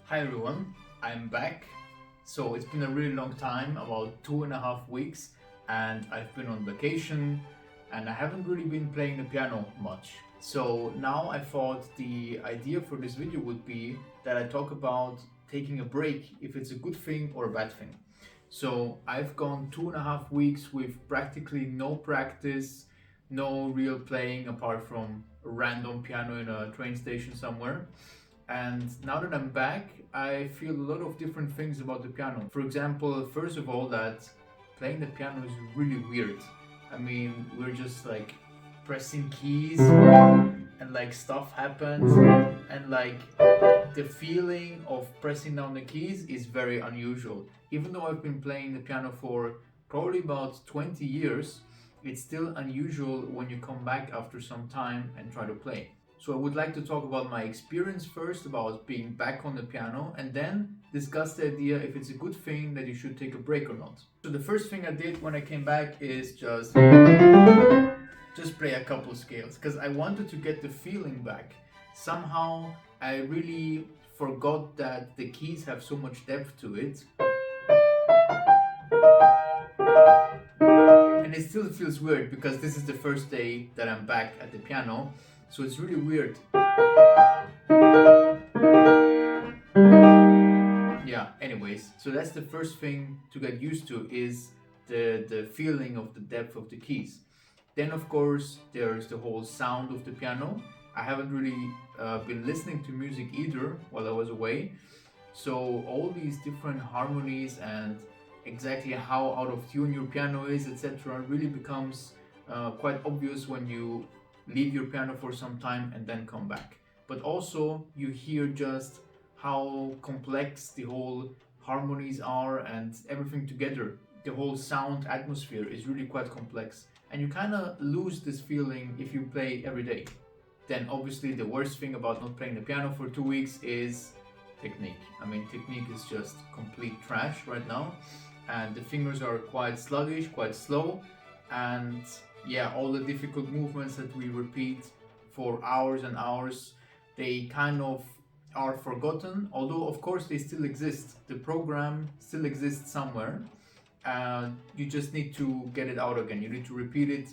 Hi everyone, I'm back. So it's been a really long time, about 2.5 weeks, and I've been on vacation and I haven't really been playing the piano much. So now I thought the idea for this video would be that I talk about taking a break, if it's a good thing or a bad thing. So I've gone 2.5 weeks with practically no practice, no real playing apart from a random piano in a train station somewhere. And now that I'm back, I feel a lot of different things about the piano. For example, first of all, that playing the piano is really weird. I mean, we're just like pressing keys and like stuff happens, and like the feeling of pressing down the keys is very unusual. Even though I've been playing the piano for probably about 20 years, it's still unusual when you come back after some time and try to play. So I would like to talk about my experience first about being back on the piano, and then discuss the idea if it's a good thing that you should take a break or not. So the first thing I did when I came back is just play a couple scales because I wanted to get the feeling back. Somehow I really forgot that the keys have so much depth to it. And it still feels weird because this is the first day that I'm back at the piano, so it's really weird. Yeah, anyways, so that's the first thing to get used to, is the feeling of the depth of the keys. Then of course there's the whole sound of the piano. I haven't really been listening to music either while I was away, so all these different harmonies and exactly how out of tune your piano is, etc., really becomes quite obvious when you leave your piano for some time and then come back. But also you hear just how complex the whole harmonies are and everything together. The whole sound atmosphere is really quite complex, and you kind of lose this feeling if you play every day. Then obviously the worst thing about not playing the piano for 2 weeks is technique. I mean, technique is just complete trash right now, and the fingers are quite sluggish, quite slow, and yeah, all the difficult movements that we repeat for hours and hours, they kind of are forgotten, although of course they still exist. The program still exists somewhere, and you just need to get it out again. You need to repeat it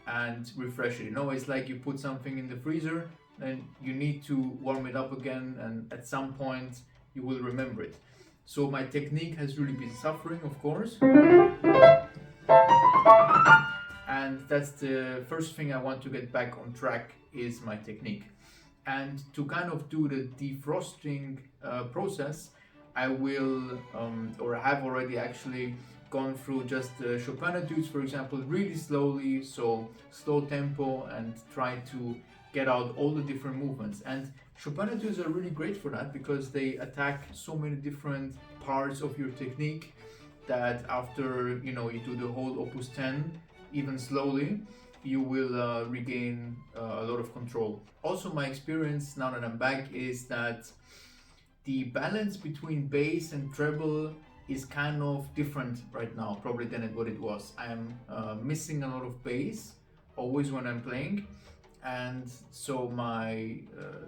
and refresh it. You know, it's like you put something in the freezer, then you need to warm it up again, and at some point you will remember it. So my technique has really been suffering, of course, and that's the first thing I want to get back on track, is my technique. And to kind of do the defrosting process, I will or have already actually gone through just the Chopin etudes, for example, really slowly, so slow tempo, and try to get out all the different movements. And Chopin etudes are really great for that because they attack so many different parts of your technique that after you do the whole opus 10 even slowly, you will regain a lot of control. Also, my experience now that I'm back is that the balance between bass and treble is kind of different right now, probably than what it was. I'm missing a lot of bass always when I'm playing, and so my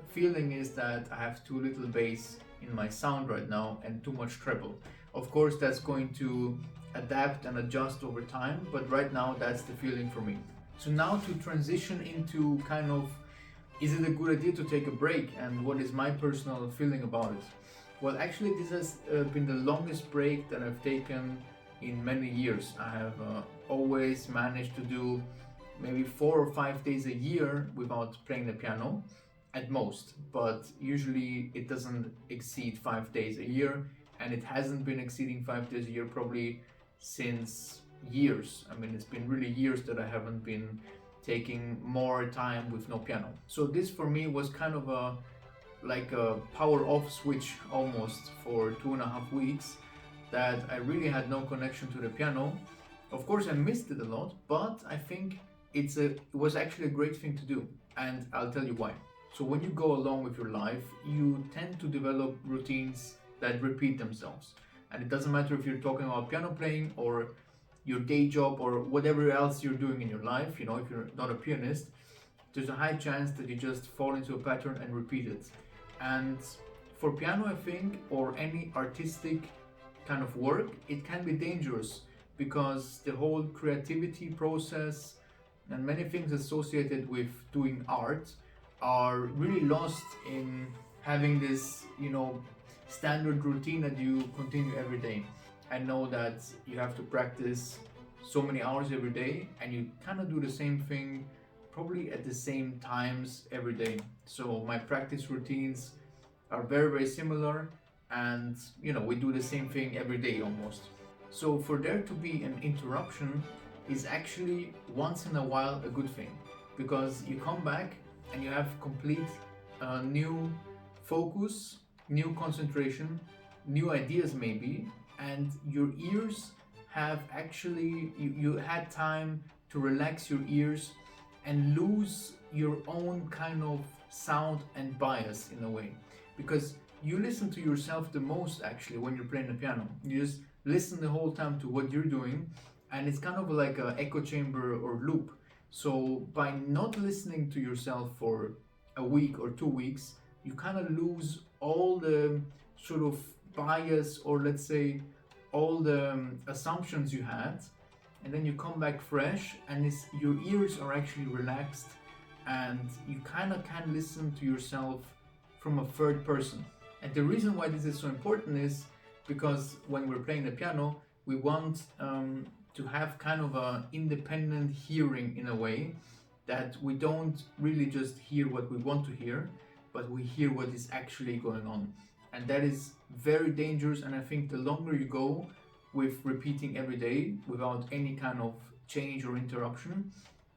feeling is that I have too little bass in my sound right now and too much treble. Of course, that's going to adapt and adjust over time, but right now that's the feeling for me. So now to transition into kind of, is it a good idea to take a break, and what is my personal feeling about it? Well, actually this has been the longest break that I've taken in many years. I have always managed to do maybe 4 or 5 days a year without playing the piano at most, but usually it doesn't exceed 5 days a year, and it hasn't been exceeding 5 days a year probably since years. I mean, it's been really years that I haven't been taking more time with no piano. So this for me was kind of a power off switch almost for 2.5 weeks, that I really had no connection to the piano. Of course I missed it a lot, but I think it was actually a great thing to do, and I'll tell you why. So when you go along with your life, you tend to develop routines that repeat themselves, and it doesn't matter if you're talking about piano playing or your day job or whatever else you're doing in your life. You know, if you're not a pianist, there's a high chance that you just fall into a pattern and repeat it. And for piano, I think, or any artistic kind of work, it can be dangerous because the whole creativity process and many things associated with doing art are really lost in having this, standard routine that you continue every day. I know that you have to practice so many hours every day and you kind of do the same thing probably at the same times every day. So my practice routines are very, very similar, and we do the same thing every day almost. So for there to be an interruption is actually once in a while a good thing, because you come back and you have complete new focus, new concentration, new ideas maybe, and your ears have actually, you had time to relax your ears and lose your own kind of sound and bias in a way, because you listen to yourself the most actually when you're playing the piano. You just listen the whole time to what you're doing, and it's kind of like an echo chamber or loop. So by not listening to yourself for a week or 2 weeks, you kind of lose all the sort of bias, or let's say all the assumptions you had, and then you come back fresh and your ears are actually relaxed, and you kind of can listen to yourself from a third person. And the reason why this is so important is because when we're playing the piano, we want to have kind of an independent hearing in a way, that we don't really just hear what we want to hear, but we hear what is actually going on. And that is very dangerous, and I think the longer you go with repeating every day without any kind of change or interruption,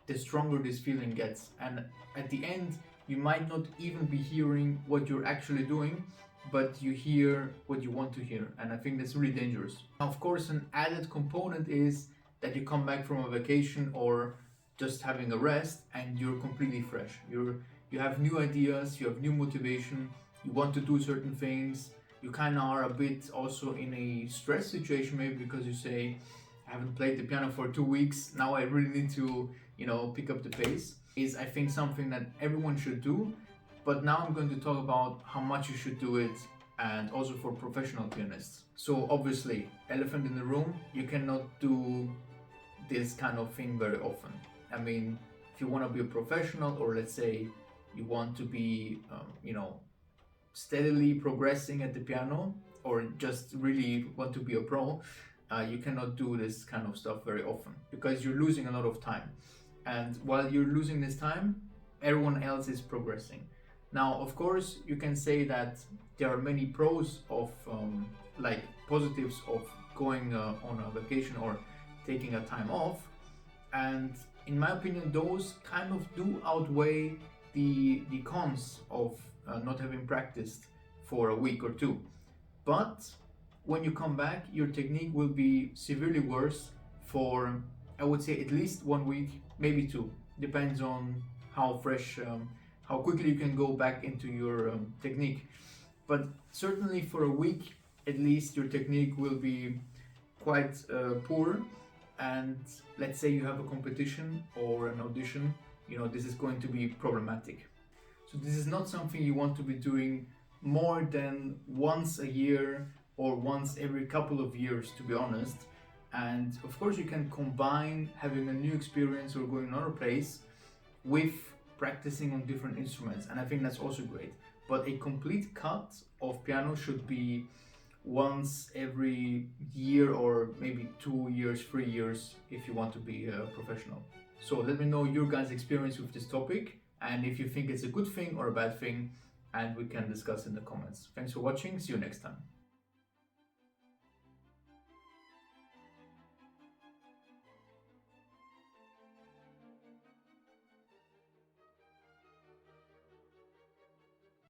the stronger this feeling gets. And at the end, you might not even be hearing what you're actually doing, but you hear what you want to hear. And I think that's really dangerous. Now, of course, an added component is that you come back from a vacation or just having a rest and you're completely fresh. You have new ideas, you have new motivation, you want to do certain things. You kind of are a bit also in a stress situation, maybe because you say, I haven't played the piano for 2 weeks, now I really need to, pick up the pace. Is, I think, something that everyone should do. But now I'm going to talk about how much you should do it, and also for professional pianists. So obviously, elephant in the room, you cannot do this kind of thing very often. I mean, if you want to be a professional, or let's say you want to be, steadily progressing at the piano, or just really want to be a pro, you cannot do this kind of stuff very often because you're losing a lot of time. And while you're losing this time, everyone else is progressing. Now, of course, you can say that there are many pros of, like positives of going on a vacation or taking a time off. And in my opinion, those kind of do outweigh the cons of not having practiced for a week or two. But when you come back, your technique will be severely worse for, I would say, at least 1 week, maybe 2. Depends on how fresh, how quickly you can go back into your technique. But certainly for a week, at least, your technique will be quite poor. And let's say you have a competition or an audition, this is going to be problematic. So this is not something you want to be doing more than once a year or once every couple of years, to be honest. And of course, you can combine having a new experience or going another place with practicing on different instruments, and I think that's also great. But a complete cut of piano should be once every year, or maybe 2 years, 3 years, if you want to be a professional. So let me know your guys' experience with this topic, and if you think it's a good thing or a bad thing, and we can discuss in the comments. Thanks for watching, see you next time.